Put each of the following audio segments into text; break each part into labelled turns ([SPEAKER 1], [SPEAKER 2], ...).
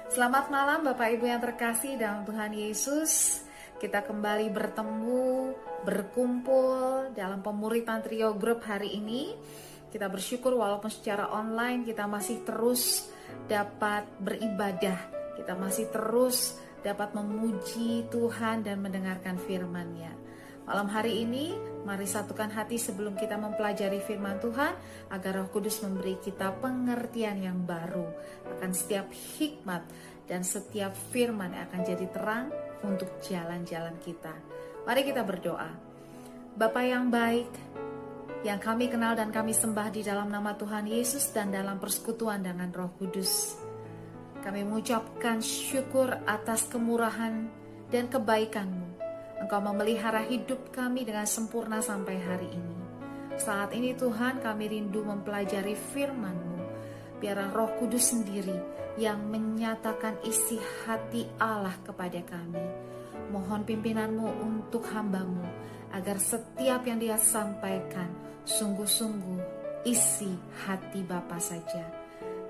[SPEAKER 1] Selamat malam Bapak Ibu yang terkasih dalam Tuhan Yesus. Kita kembali bertemu, berkumpul dalam pemuritan Trio Group hari ini. Kita bersyukur walaupun secara online kita masih terus dapat beribadah. Kita masih terus dapat memuji Tuhan dan mendengarkan firman-Nya. Malam hari ini, mari satukan hati sebelum kita mempelajari firman Tuhan, agar Roh Kudus memberi kita pengertian yang baru akan setiap hikmat dan setiap firman yang akan jadi terang untuk jalan-jalan kita. Mari kita berdoa. Bapa yang baik, yang kami kenal dan kami sembah di dalam nama Tuhan Yesus dan dalam persekutuan dengan Roh Kudus. Kami mengucapkan syukur atas kemurahan dan kebaikan-Mu. Engkau memelihara hidup kami dengan sempurna sampai hari ini. Saat ini Tuhan, kami rindu mempelajari firman-Mu. Biarlah Roh Kudus sendiri yang menyatakan isi hati Allah kepada kami. Mohon pimpinan-Mu untuk hamba-Mu, agar setiap yang Dia sampaikan sungguh-sungguh isi hati Bapa saja.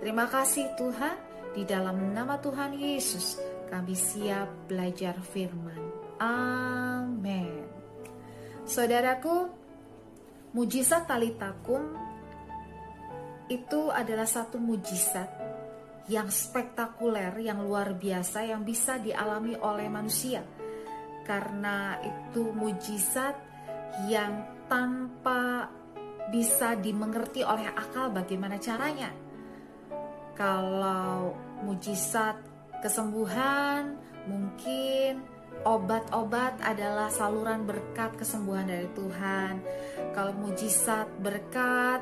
[SPEAKER 1] Terima kasih Tuhan, di dalam nama Tuhan Yesus kami siap belajar firman. Amin. Saudaraku, mujizat Talitakum itu adalah satu mujizat yang spektakuler, yang luar biasa, yang bisa dialami oleh manusia. Karena itu mujizat yang tanpa bisa dimengerti oleh akal bagaimana caranya. Kalau mujizat kesembuhan, mungkin obat-obat adalah saluran berkat kesembuhan dari Tuhan. Kalau mujizat berkat,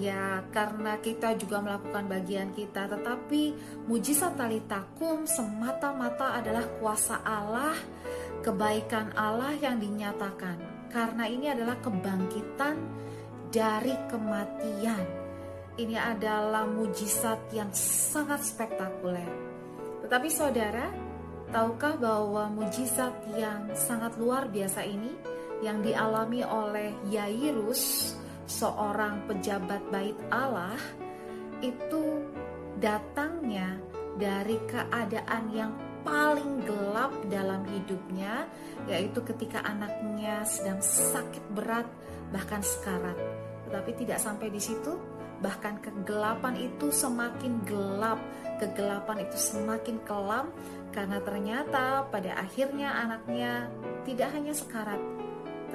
[SPEAKER 1] ya karena kita juga melakukan bagian kita. Tetapi mujizat Talitakum semata-mata adalah kuasa Allah, kebaikan Allah yang dinyatakan. Karena ini adalah kebangkitan dari kematian. Ini adalah mujizat yang sangat spektakuler. Tetapi saudara, tahukah bahwa mujizat yang sangat luar biasa ini yang dialami oleh Yairus, seorang pejabat bait Allah, itu datangnya dari keadaan yang paling gelap dalam hidupnya, yaitu ketika anaknya sedang sakit berat, bahkan sekarat. Tetapi tidak sampai di situ, bahkan kegelapan itu semakin gelap, kegelapan itu semakin kelam, karena ternyata pada akhirnya anaknya tidak hanya sekarat,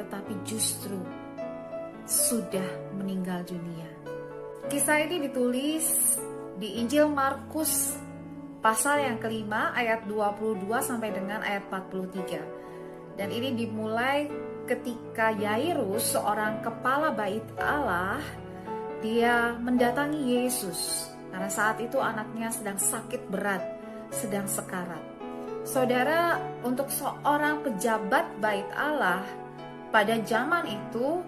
[SPEAKER 1] tetapi justru sudah meninggal dunia. Kisah ini ditulis di Injil Markus pasal yang kelima ayat 22 sampai dengan ayat 43. Dan ini dimulai ketika Yairus, seorang kepala bait Allah, dia mendatangi Yesus karena saat itu anaknya sedang sakit berat, sedang sekarat. Saudara, untuk seorang pejabat bait Allah pada zaman itu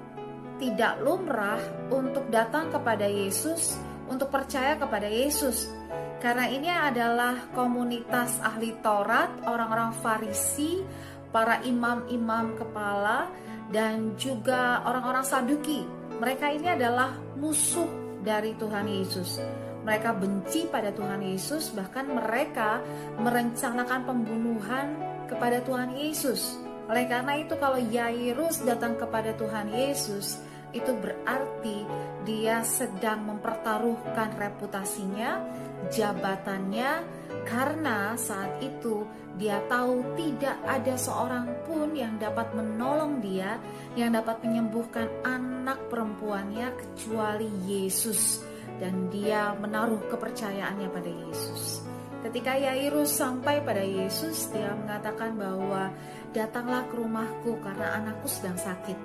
[SPEAKER 1] tidak lumrah untuk datang kepada Yesus, untuk percaya kepada Yesus. Karena ini adalah komunitas ahli Taurat, orang-orang Farisi, para imam-imam kepala, dan juga orang-orang Saduki. Mereka ini adalah musuh dari Tuhan Yesus. Mereka benci pada Tuhan Yesus, bahkan mereka merencanakan pembunuhan kepada Tuhan Yesus. Oleh karena itu, kalau Yairus datang kepada Tuhan Yesus, itu berarti dia sedang mempertaruhkan reputasinya, jabatannya, karena saat itu dia tahu tidak ada seorang pun yang dapat menolong dia, yang dapat menyembuhkan anak perempuannya kecuali Yesus. Dan dia menaruh kepercayaannya pada Yesus. Ketika Yairus sampai pada Yesus, dia mengatakan bahwa datanglah ke rumahku karena anakku sedang sakit.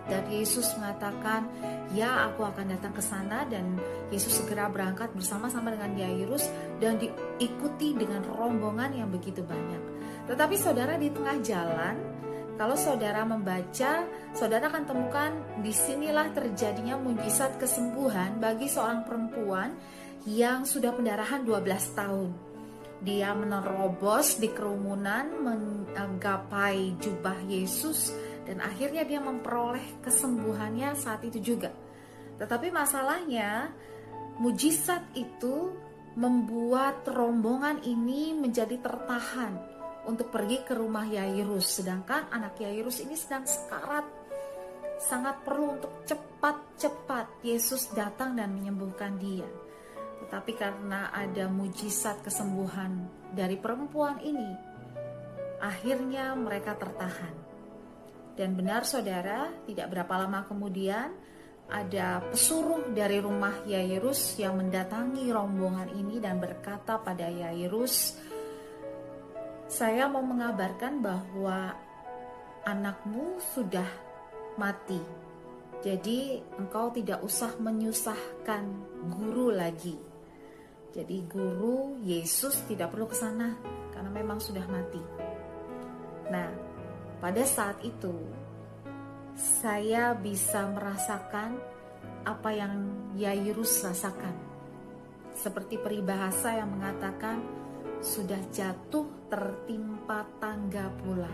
[SPEAKER 1] Dan Yesus mengatakan, ya aku akan datang ke sana. Dan Yesus segera berangkat bersama-sama dengan Yairus dan diikuti dengan rombongan yang begitu banyak. Tetapi saudara, di tengah jalan, kalau saudara membaca, saudara akan temukan disinilah terjadinya mujizat kesembuhan bagi seorang perempuan yang sudah pendarahan 12 tahun. Dia menerobos di kerumunan, menggapai jubah Yesus, dan akhirnya dia memperoleh kesembuhannya saat itu juga. Tetapi masalahnya, mujizat itu membuat rombongan ini menjadi tertahan untuk pergi ke rumah Yairus, sedangkan anak Yairus ini sedang sekarat. Sangat perlu untuk cepat-cepat Yesus datang dan menyembuhkan dia. Tetapi karena ada mujizat kesembuhan dari perempuan ini, akhirnya mereka tertahan. Dan benar saudara, tidak berapa lama kemudian ada pesuruh dari rumah Yairus yang mendatangi rombongan ini dan berkata pada Yairus, "Saya mau mengabarkan bahwa anakmu sudah mati. Jadi engkau tidak usah menyusahkan guru lagi." Jadi guru Yesus tidak perlu ke sana karena memang sudah mati. Nah, pada saat itu saya bisa merasakan apa yang Yairus rasakan. Seperti peribahasa yang mengatakan sudah jatuh tertimpa tangga pula.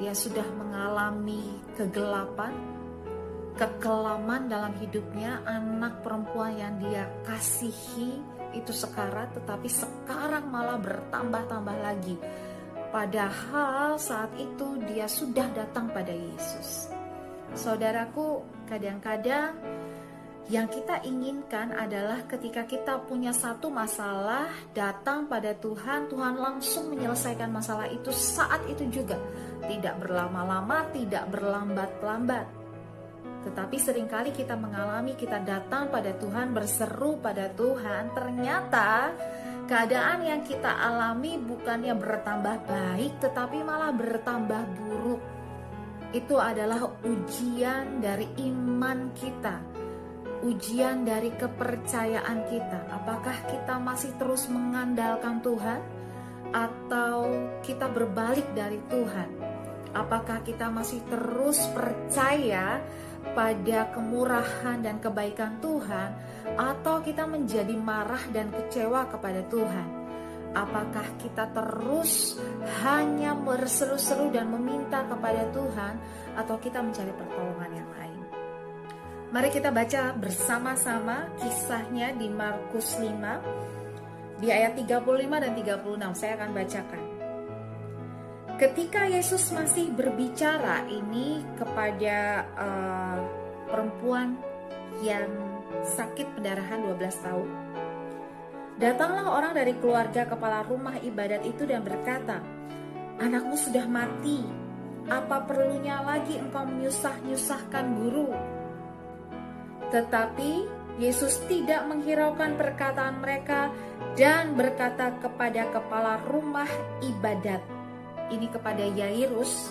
[SPEAKER 1] Dia sudah mengalami kegelapan, kekelaman dalam hidupnya. Anak perempuan yang dia kasihi itu sekarat, tetapi sekarang malah bertambah-tambah lagi. Padahal saat itu dia sudah datang pada Yesus. Saudaraku, kadang-kadang yang kita inginkan adalah ketika kita punya satu masalah, datang pada Tuhan, Tuhan langsung menyelesaikan masalah itu saat itu juga. Tidak berlama-lama, tidak berlambat-lambat. Tetapi seringkali kita mengalami, kita datang pada Tuhan, berseru pada Tuhan, ternyata keadaan yang kita alami bukannya bertambah baik, tetapi malah bertambah buruk. Itu adalah ujian dari iman kita, ujian dari kepercayaan kita. Apakah kita masih terus mengandalkan Tuhan, atau kita berbalik dari Tuhan? Apakah kita masih terus percaya pada kemurahan dan kebaikan Tuhan, atau kita menjadi marah dan kecewa kepada Tuhan? Apakah kita terus hanya berseru-seru dan meminta kepada Tuhan, atau kita mencari pertolongan yang lain? Mari kita baca bersama-sama kisahnya di Markus 5 di ayat 35 dan 36. Saya akan bacakan. Ketika Yesus masih berbicara ini kepada perempuan yang sakit pendarahan 12 tahun, datanglah orang dari keluarga kepala rumah ibadat itu dan berkata, "Anakmu sudah mati. Apa perlunya lagi engkau menyusah-nyusahkan guru?" Tetapi Yesus tidak menghiraukan perkataan mereka dan berkata kepada kepala rumah ibadat, ini kepada Yairus,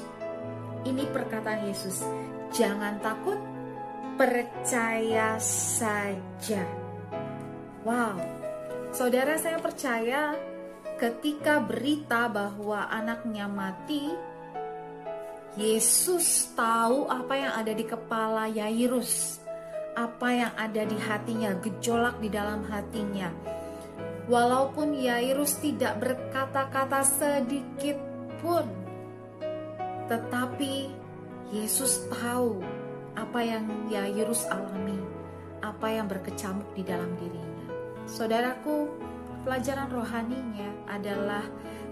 [SPEAKER 1] ini perkataan Yesus, "Jangan takut, percaya saja." Wow, saudara, saya percaya ketika berita bahwa anaknya mati, Yesus tahu apa yang ada di kepala Yairus, apa yang ada di hatinya, gejolak di dalam hatinya. Walaupun Yairus tidak berkata-kata sedikit pun, tetapi Yesus tahu apa yang Yairus alami, apa yang berkecamuk di dalam dirinya. Saudaraku, pelajaran rohaninya adalah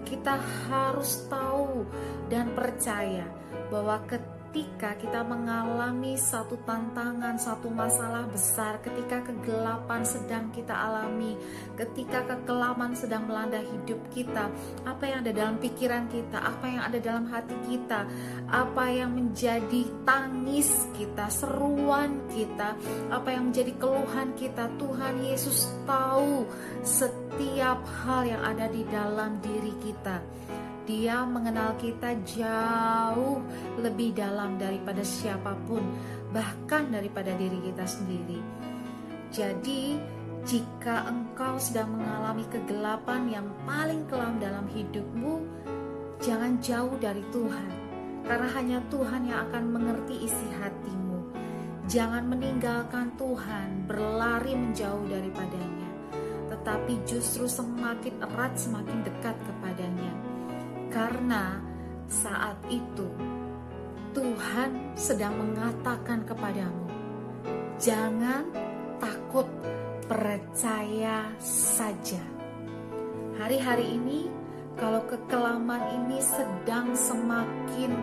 [SPEAKER 1] kita harus tahu dan percaya bahwa ketika kita mengalami satu tantangan, satu masalah besar, ketika kegelapan sedang kita alami, ketika kekelaman sedang melanda hidup kita, apa yang ada dalam pikiran kita, apa yang ada dalam hati kita, apa yang menjadi tangis kita, seruan kita, apa yang menjadi keluhan kita, Tuhan Yesus tahu setiap hal yang ada di dalam diri kita. Dia mengenal kita jauh lebih dalam daripada siapapun, bahkan daripada diri kita sendiri. Jadi, jika engkau sedang mengalami kegelapan yang paling kelam dalam hidupmu, jangan jauh dari Tuhan, karena hanya Tuhan yang akan mengerti isi hatimu. Jangan meninggalkan Tuhan, berlari menjauh daripadanya, tetapi justru semakin erat, semakin dekat kepadanya. Karena saat itu Tuhan sedang mengatakan kepadamu, jangan takut. takut, percaya saja. Hari-hari ini, kalau kekelaman ini sedang semakin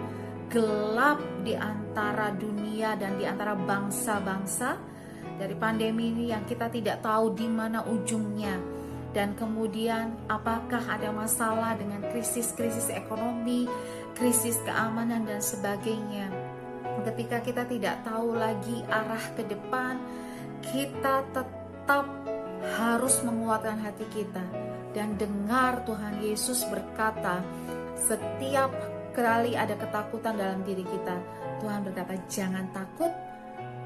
[SPEAKER 1] gelap di antara dunia dan di antara bangsa-bangsa, dari pandemi ini yang kita tidak tahu di mana ujungnya, dan kemudian apakah ada masalah dengan krisis-krisis ekonomi, krisis keamanan dan sebagainya. Ketika kita tidak tahu lagi arah ke depan, kita tetap harus menguatkan hati kita dan dengar Tuhan Yesus berkata, setiap kali ada ketakutan dalam diri kita, Tuhan berkata, jangan takut,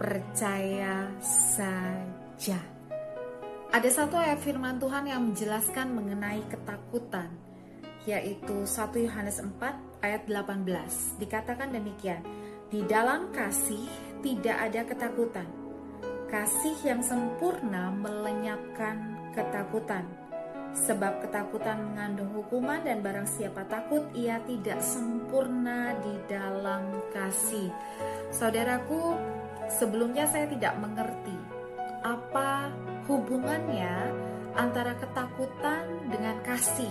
[SPEAKER 1] percaya saja. Ada satu ayat firman Tuhan yang menjelaskan mengenai ketakutan, yaitu 1 Yohanes 4 ayat 18. Dikatakan demikian, di dalam kasih tidak ada ketakutan. Kasih yang sempurna melenyapkan ketakutan. Sebab ketakutan mengandung hukuman dan barang siapa takut, ia tidak sempurna di dalam kasih. Saudaraku, sebelumnya saya tidak mengerti apa hubungannya antara ketakutan dengan kasih.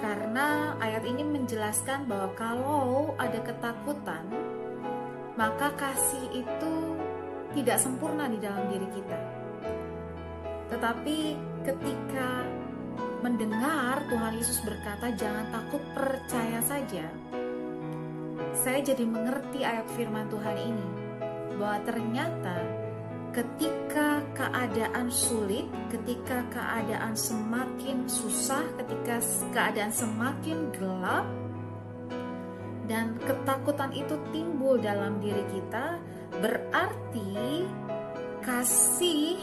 [SPEAKER 1] Karena ayat ini menjelaskan bahwa kalau ada ketakutan, maka kasih itu tidak sempurna di dalam diri kita. Tetapi ketika mendengar Tuhan Yesus berkata, jangan takut, percaya saja, saya jadi mengerti ayat firman Tuhan ini, bahwa ternyata ketika keadaan sulit, ketika keadaan semakin susah, ketika keadaan semakin gelap, dan ketakutan itu timbul dalam diri kita, berarti kasih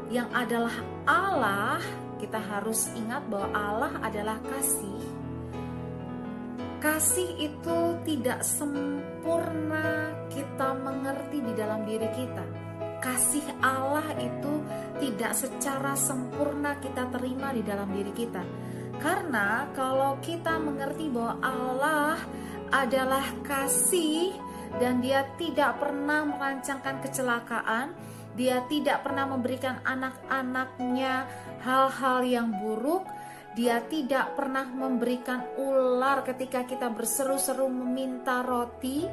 [SPEAKER 1] yang adalah Allah, kita harus ingat bahwa Allah adalah kasih. Kasih itu tidak sempurna kita mengerti di dalam diri kita. Kasih Allah itu tidak secara sempurna kita terima di dalam diri kita. Karena kalau kita mengerti bahwa Allah adalah kasih dan dia tidak pernah merancangkan kecelakaan, dia tidak pernah memberikan anak-anaknya hal-hal yang buruk, dia tidak pernah memberikan ular ketika kita berseru-seru meminta roti.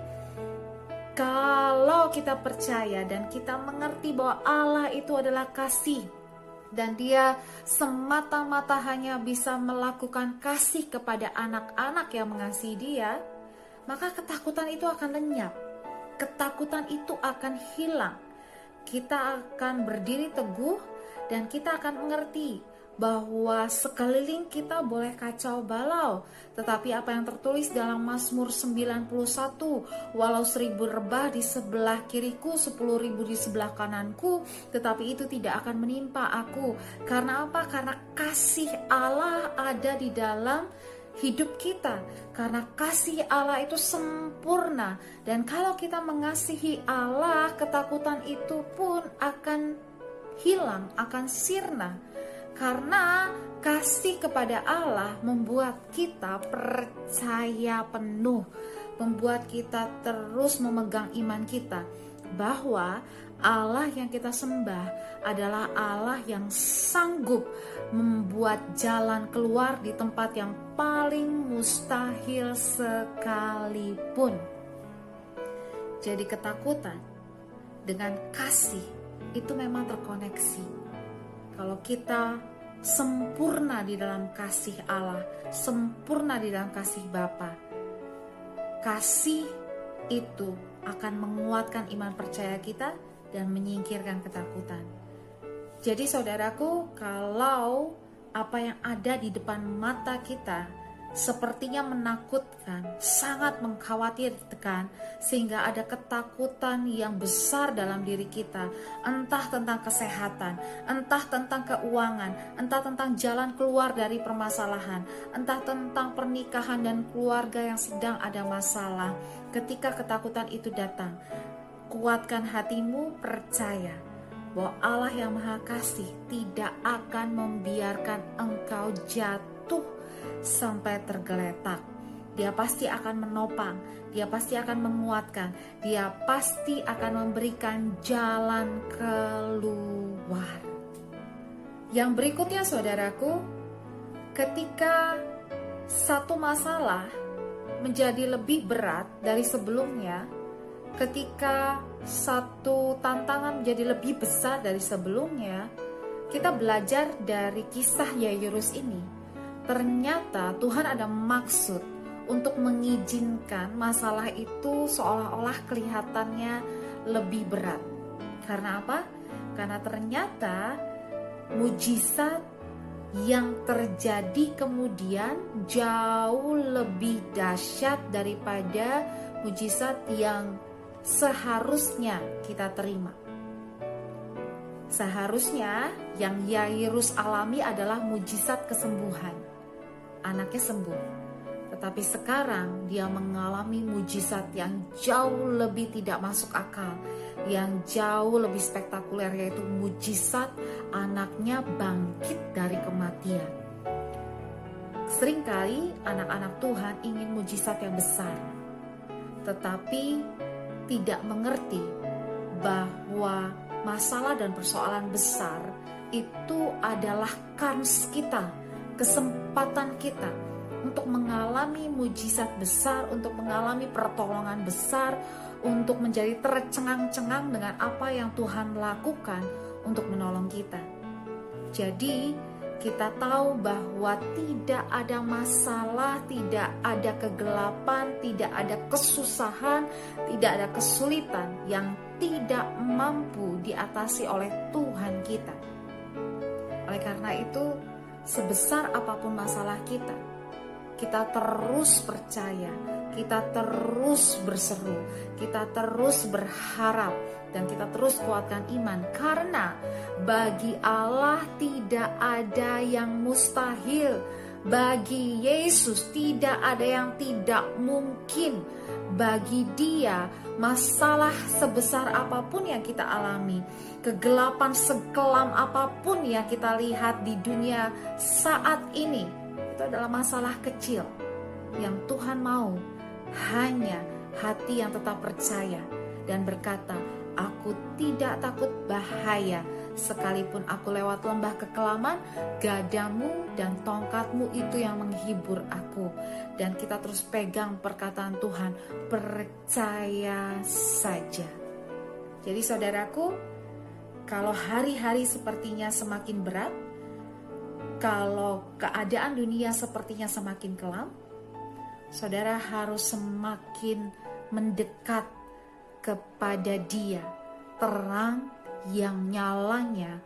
[SPEAKER 1] Kalau kita percaya dan kita mengerti bahwa Allah itu adalah kasih, dan dia semata-mata hanya bisa melakukan kasih kepada anak-anak yang mengasihi dia, maka ketakutan itu akan lenyap, ketakutan itu akan hilang. Kita akan berdiri teguh dan kita akan mengerti bahwa sekeliling kita boleh kacau balau, tetapi apa yang tertulis dalam Mazmur 91, walau 1000 rebah di sebelah kiriku, 10.000 di sebelah kananku, tetapi itu tidak akan menimpa aku. Karena apa? Karena kasih Allah ada di dalam hidup kita, karena kasih Allah itu sempurna. Dan kalau kita mengasihi Allah, ketakutan itu pun akan hilang, akan sirna. Karena kasih kepada Allah membuat kita percaya penuh, membuat kita terus memegang iman kita bahwa Allah yang kita sembah adalah Allah yang sanggup membuat jalan keluar di tempat yang paling mustahil sekalipun. Jadi ketakutan dengan kasih itu memang terkoneksi. Kalau kita sempurna di dalam kasih Allah, sempurna di dalam kasih Bapa, kasih itu akan menguatkan iman percaya kita dan menyingkirkan ketakutan. Jadi saudaraku, kalau apa yang ada di depan mata kita sepertinya menakutkan, sangat mengkhawatirkan, sehingga ada ketakutan yang besar dalam diri kita, entah tentang kesehatan, entah tentang keuangan, entah tentang jalan keluar dari permasalahan, entah tentang pernikahan dan keluarga yang sedang ada masalah. Ketika ketakutan itu datang, kuatkan hatimu, percaya bahwa Allah yang Maha Kasih tidak akan membiarkan engkau jatuh sampai tergeletak. Dia pasti akan menopang, dia pasti akan menguatkan, dia pasti akan memberikan jalan keluar. Yang berikutnya saudaraku, ketika satu masalah menjadi lebih berat dari sebelumnya, ketika satu tantangan menjadi lebih besar dari sebelumnya, kita belajar dari kisah Yairus ini. Ternyata Tuhan ada maksud untuk mengizinkan masalah itu seolah-olah kelihatannya lebih berat. Karena apa? Karena ternyata mujizat yang terjadi kemudian jauh lebih dahsyat daripada mujizat yang seharusnya kita terima. Seharusnya yang Yairus alami adalah mujizat kesembuhan. Anaknya sembuh. Tetapi sekarang dia mengalami mujizat yang jauh lebih tidak masuk akal, yang jauh lebih spektakuler, yaitu mujizat anaknya bangkit dari kematian. Seringkali anak-anak Tuhan ingin mujizat yang besar, tetapi tidak mengerti bahwa masalah dan persoalan besar itu adalah kans kita, kesempatan kita untuk mengalami mujizat besar, untuk mengalami pertolongan besar, untuk menjadi tercengang-cengang dengan apa yang Tuhan lakukan untuk menolong kita. Jadi kita tahu bahwa tidak ada masalah, tidak ada kegelapan, tidak ada kesusahan, tidak ada kesulitan yang tidak mampu diatasi oleh Tuhan kita. Oleh karena itu, sebesar apapun masalah kita terus percaya, kita terus berseru, kita terus berharap, dan kita terus kuatkan iman. Karena bagi Allah tidak ada yang mustahil, bagi Yesus tidak ada yang tidak mungkin. Bagi Dia, masalah sebesar apapun yang kita alami, kegelapan sekelam apapun yang kita lihat di dunia saat ini, itu adalah masalah kecil. Yang Tuhan mau hanya hati yang tetap percaya dan berkata, "Aku tidak takut bahaya, sekalipun aku lewat lembah kekelaman, gadamu dan tongkatmu itu yang menghibur aku." Dan kita terus pegang perkataan Tuhan, percaya saja. Jadi saudaraku, kalau hari-hari sepertinya semakin berat, kalau keadaan dunia sepertinya semakin kelam, saudara harus semakin mendekat kepada Dia, terang yang nyalanya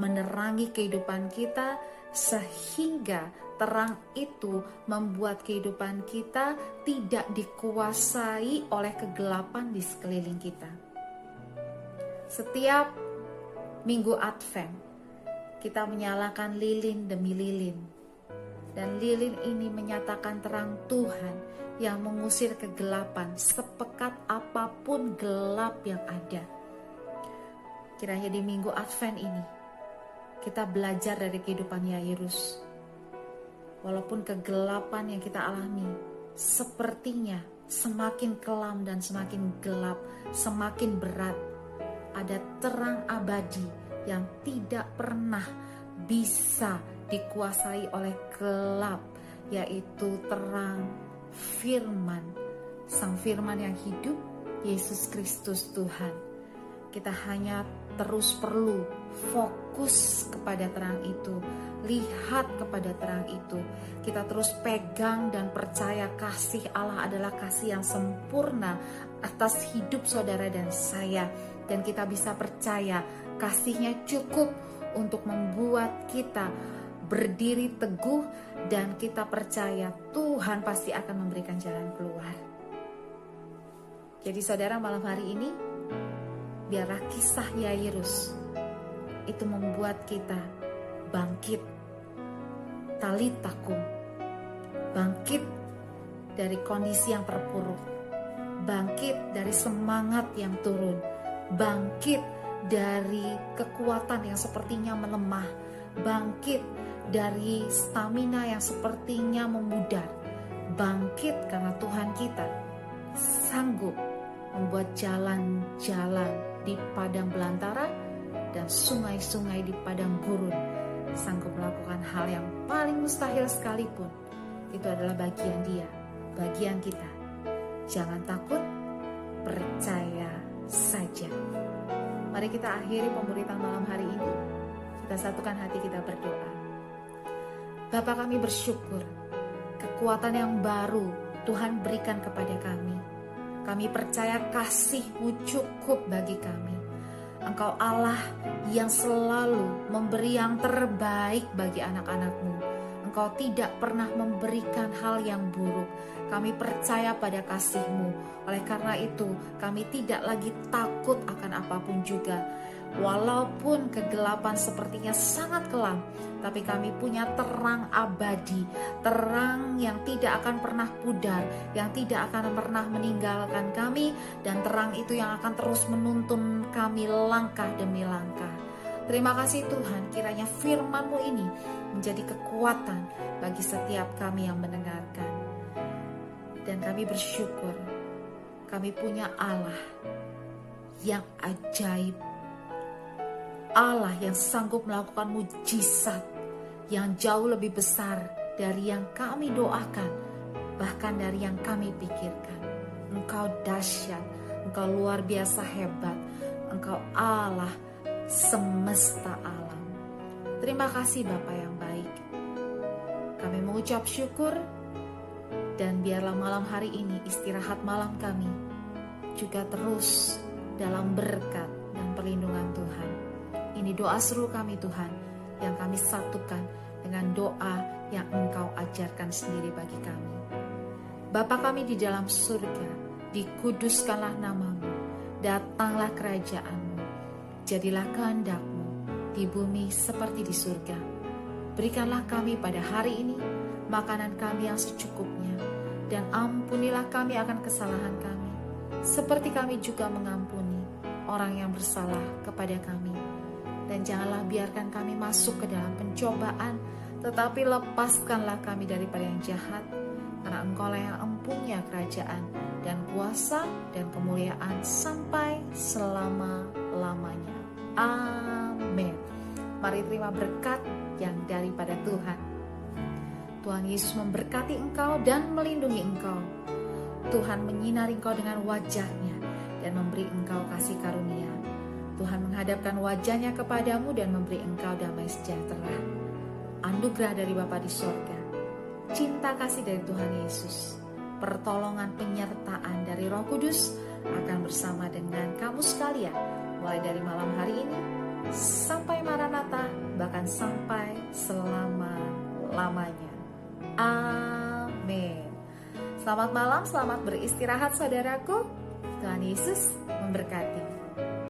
[SPEAKER 1] menerangi kehidupan kita, sehingga terang itu membuat kehidupan kita tidak dikuasai oleh kegelapan di sekeliling kita. Setiap minggu Advent, kita menyalakan lilin demi lilin. Dan lilin ini menyatakan terang Tuhan yang mengusir kegelapan sepekat apapun gelap yang ada. Kiranya di minggu Advent ini kita belajar dari kehidupan Yairus. Walaupun kegelapan yang kita alami sepertinya semakin kelam dan semakin gelap, semakin berat, ada terang abadi yang tidak pernah bisa dikuasai oleh gelap, yaitu terang firman, Sang Firman yang hidup, Yesus Kristus Tuhan. Kita hanya terus perlu fokus kepada terang itu, lihat kepada terang itu. Kita terus pegang dan percaya kasih Allah adalah kasih yang sempurna atas hidup saudara dan saya. Dan kita bisa percaya kasih-Nya cukup untuk membuat kita berdiri teguh, dan kita percaya Tuhan pasti akan memberikan jalan keluar. Jadi saudara, malam hari ini biarlah kisah Yairus itu membuat kita bangkit, talitakum, bangkit dari kondisi yang terpuruk, bangkit dari semangat yang turun, bangkit dari kekuatan yang sepertinya melemah, bangkit dari stamina yang sepertinya memudar, bangkit karena Tuhan kita sanggup membuat jalan-jalan di padang belantara dan sungai-sungai di padang gurun. sanggup melakukan hal yang paling mustahil sekalipun. Itu adalah bagian Dia, bagian kita. Jangan takut, percaya saja. Mari kita akhiri pemberitaan malam hari ini. Kita satukan hati, kita berdoa. Bapa, kami bersyukur kekuatan yang baru Tuhan berikan kepada kami. Kami percaya kasih-Mu cukup bagi kami. Engkau Allah yang selalu memberi yang terbaik bagi anak-anak-Mu. Engkau tidak pernah memberikan hal yang buruk. Kami percaya pada kasih-Mu. Oleh karena itu, kami tidak lagi takut akan apapun juga. Walaupun kegelapan sepertinya sangat kelam, tapi kami punya terang abadi, terang yang tidak akan pernah pudar, yang tidak akan pernah meninggalkan kami, dan terang itu yang akan terus menuntun kami langkah demi langkah. Terima kasih Tuhan, kiranya firman-Mu ini menjadi kekuatan bagi setiap kami yang mendengarkan. Dan kami bersyukur, kami punya Allah yang ajaib, Allah yang sanggup melakukan mujizat yang jauh lebih besar dari yang kami doakan, bahkan dari yang kami pikirkan. Engkau dahsyat, Engkau luar biasa hebat, Engkau Allah semesta alam. Terima kasih Bapa yang baik. Kami mengucap syukur, dan biarlah malam hari ini istirahat malam kami juga terus dalam berkat dan perlindungan Tuhan. Ini doa seru kami Tuhan, yang kami satukan dengan doa yang Engkau ajarkan sendiri bagi kami. Bapa kami di dalam surga, dikuduskanlah nama-Mu, datanglah kerajaan-Mu, jadilah kehendak-Mu di bumi seperti di surga. Berikanlah kami pada hari ini makanan kami yang secukupnya, dan ampunilah kami akan kesalahan kami, seperti kami juga mengampuni orang yang bersalah kepada kami. Dan janganlah biarkan kami masuk ke dalam pencobaan, tetapi lepaskanlah kami daripada yang jahat, karena Engkau-lah yang empunya kerajaan dan kuasa dan kemuliaan sampai selama-lamanya. Amin. Mari terima berkat yang daripada Tuhan. Tuhan Yesus memberkati engkau dan melindungi engkau. Tuhan menyinari engkau dengan wajah-Nya dan memberi engkau kasih karunia. Tuhan menghadapkan wajah-Nya kepadamu dan memberi engkau damai sejahtera. Anugerah dari Bapa di sorga, cinta kasih dari Tuhan Yesus, pertolongan penyertaan dari Roh Kudus akan bersama dengan kamu sekalian, mulai dari malam hari ini sampai Maranatha, bahkan sampai selama-lamanya. Amin. Selamat malam, selamat beristirahat saudaraku. Tuhan Yesus memberkati.